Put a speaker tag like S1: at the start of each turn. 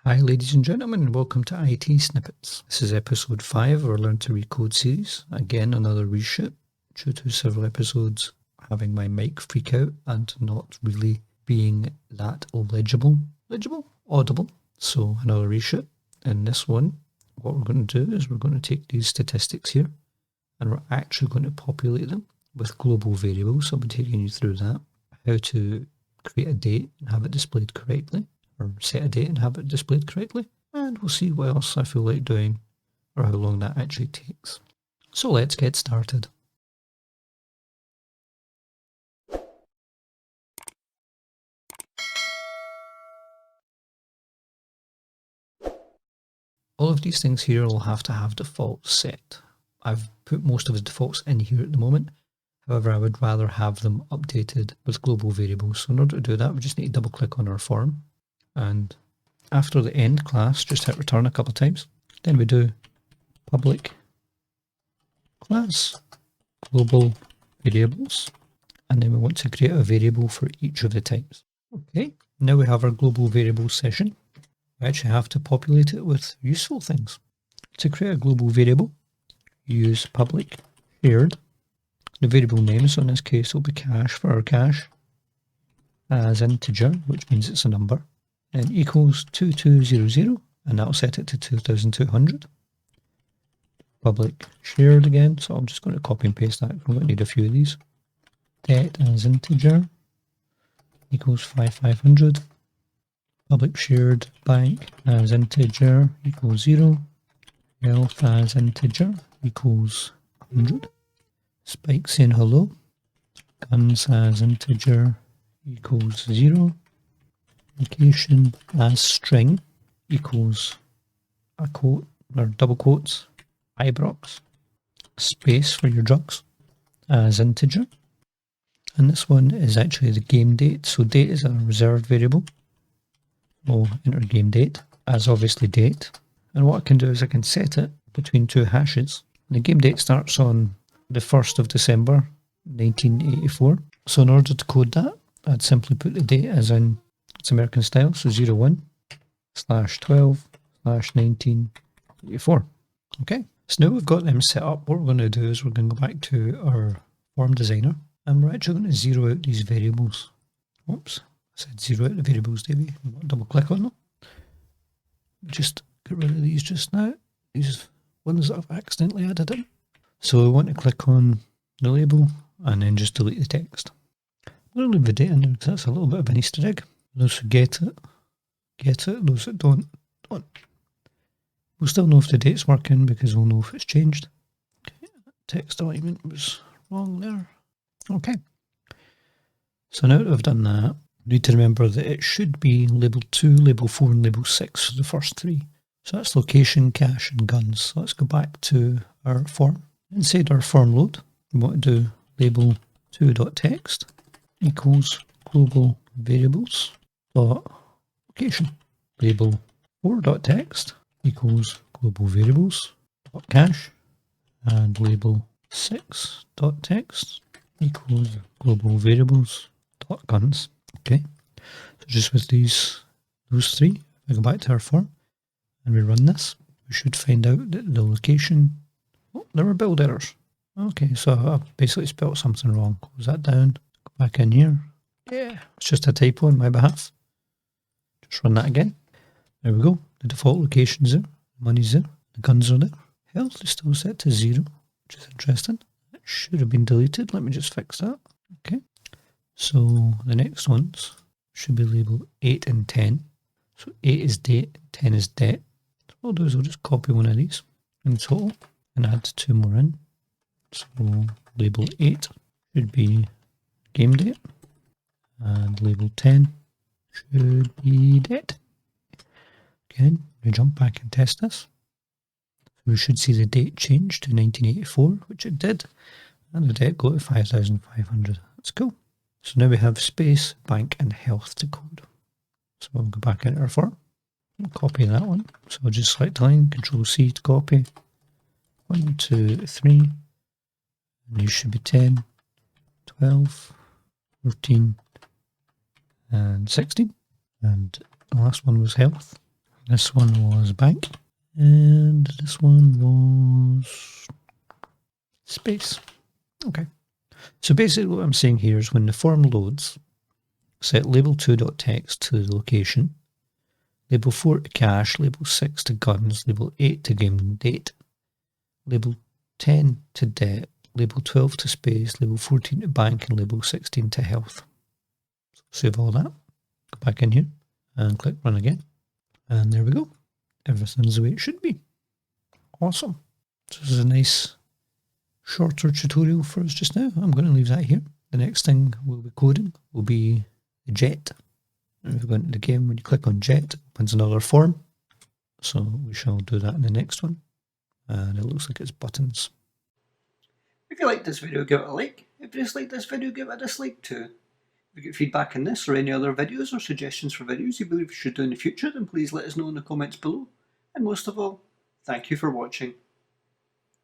S1: Hi ladies and gentlemen, and welcome to ITSnippets. This is episode 5 of our Learn to Read Code series. Again, another reshoot due to several episodes having my mic freak out and not really being that audible. So another reshoot. In this one, what we're going to do is we're going to take these statistics here and we're actually going to populate them with global variables. So I'll be taking you through that, how to create a date and have it displayed correctly, or set a date and have it displayed correctly, and we'll see what else I feel like doing or how long that actually takes. So let's get started. All of these things here will have to have defaults set. I've put most of the defaults in here at the moment. However, I would rather have them updated with global variables. So in order to do that, we just need to double click on our form, and after the end class, just hit return a couple of times. Then we do public class global variables, and then we want to create a variable for each of the types. Okay, now we have our global variable session. We actually have to populate it with useful things. To create a global variable, use public shared. The variable name, so in this case will be cache for our cache, as integer, which means it's a number, and equals 2200, and that'll set it to 2200. Public shared again, so I'm just going to copy and paste that. I'm going to need a few of these. Det as integer equals 5500. Public shared bank as integer equals 0. Health as integer equals 100. Spike saying hello. Guns as integer equals 0. Location as string equals a quote or double quotes, Ibrox, space for your drugs as integer. And this one is actually the game date. So date is a reserved variable. We'll enter game date as obviously date. And what I can do is I can set it between two hashes. The game date starts on the 1st of December 1984. So in order to code that, I'd simply put the date as in it's American style, so 01/12/1984. Okay, so now we've got them set up. What we're going to do is we're going to go back to our form designer, and we're actually going to zero out these variables. Whoops, I said zero out the variables, Davey. Double click on them. Just get rid of these just now. These ones that I've accidentally added in. So we want to click on the label and then just delete the text. I'm going to leave the date in there because that's a little bit of an Easter egg. Those who get it. Those that don't. We'll still know if the date's working because we'll know if it's changed. Okay, text alignment was wrong there. Okay. So now that I've done that, we need to remember that it should be label 2, label 4, and label 6 for the first three. So that's location, cache, and guns. So let's go back to our form. Inside our form load, we want to do label 2.text equals global variables dot location. Label 4.text equals global variables dot cache, and label 6.text equals global variables dot guns. Okay, so just with those three, we go back to our form and we run this. We should find out that the location. Oh, there were build errors. Okay, so I basically spelled something wrong. Close that down. Go back in here. Yeah, it's just a typo on my behalf. Just run that again. There we go. The default location's there. Money's there. The guns are there. Health is still set to 0, which is interesting. It should have been deleted. Let me just fix that. Okay. So the next ones should be labeled 8 and 10. So 8 is date, 10 is det. So what I'll do is I'll just copy one of these in total and add 2 more in. So label 8 should be game date, and label 10 should be det. Again, we jump back and test this. So we should see the date change to 1984, which it did, and the det go to 5,500. That's cool. So now we have space, bank, and health to code. So we'll go back into our form and copy that one. So I'll just select the line, Control C to copy. 1, 2, 3. And these should be 10, 12, 14, and 16. And the last one was health. This one was bank. And this one was space. Okay. So basically what I'm saying here is when the form loads, set label2.text to the location, label 4 to cache, label 6 to guns, label 8 to game date, label 10 to debt, label 12 to space, label 14 to bank, and label 16 to health. So save all that, go back in here and click run again. And there we go. Everything's the way it should be. Awesome. So this is a nice shorter tutorial for us just now. I'm going to leave that here. The next thing we'll be coding will be the jet. And if we go into the game, when you click on jet, it opens another form. So we shall do that in the next one. And it looks like it's buttons. If you liked this video, give it a like. If you disliked this video, give it a dislike too. If you get feedback on this or any other videos or suggestions for videos you believe we should do in the future, then please let us know in the comments below. And most of all, thank you for watching.